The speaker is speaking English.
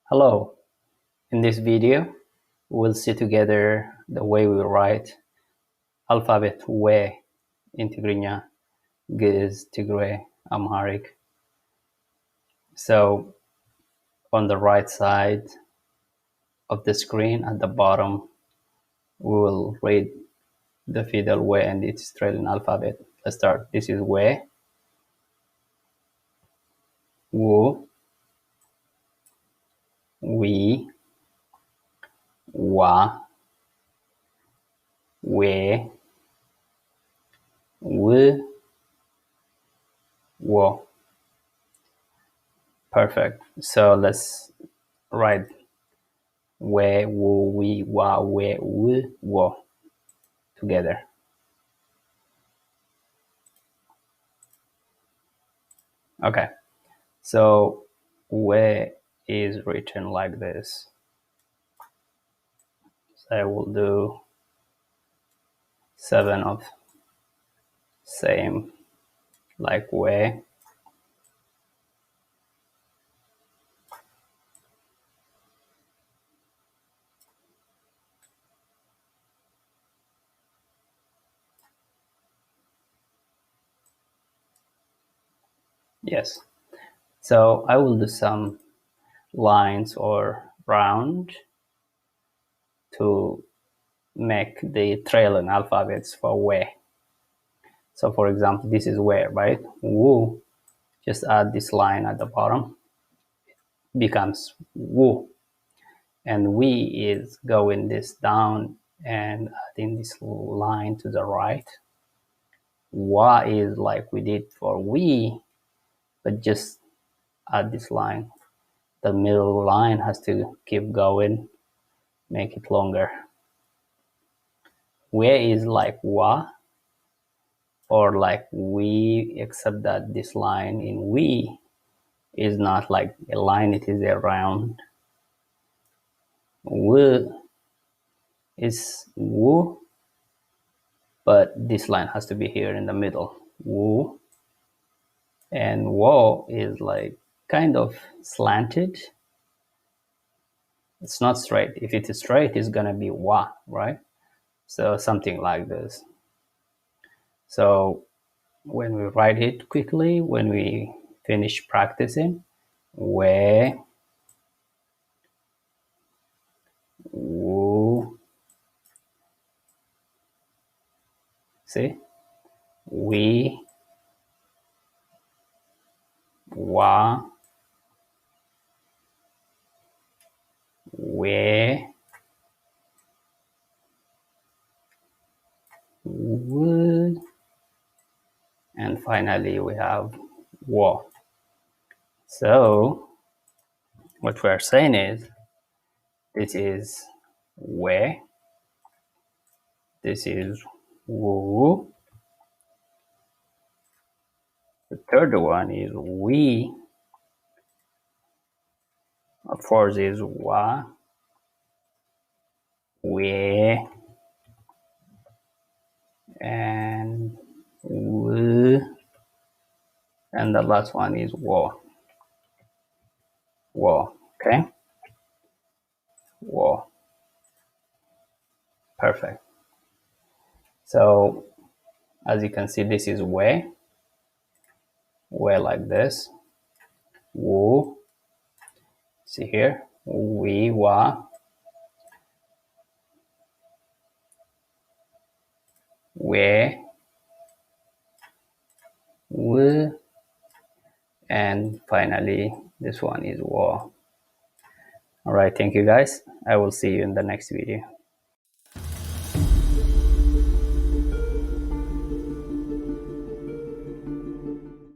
Hello, in this video we'll see together the way we write alphabet W in Tigrigna, Geez, Tigre, Amharic. So on the right side of the screen at the bottom we will read the fiddle W and its trailing alphabet. Let's start. This is W, W, we, wa, we, w, wo. Perfect. So let's write we, wo, we, wa, we, w, wo together. Okay, so we is written like this. So I will do 7 of same like we. Yes, so I will do some lines or round to make the trailing alphabets for we. So for example, this is where, right? Woo. Just add this line at the bottom, becomes woo. And we is going this down and adding this line to the right. Wa is like we did for we, but just add this line. The middle line has to keep going, make it longer. We is like wa or like we, except that this line in we is not like a line, it is a round. W is woo, but this line has to be here in the middle. Woo. And wo is like kind of slanted. It's not straight. If it is straight, it's gonna be wa, right? So something like this. So when we write it quickly, when we finish practicing, we, woo, see, we, wa, we, would, and finally we have wo. So what we're saying is this is we, this is woo, the third one is we, the fourth is wa, we, and w, and the last one is wo. Wo, okay? Wo. Perfect. So as you can see, this is we like this. Wo. See here, we, wa, we, w, and finally this one is wo. All right, thank you guys. I will see you in the next video.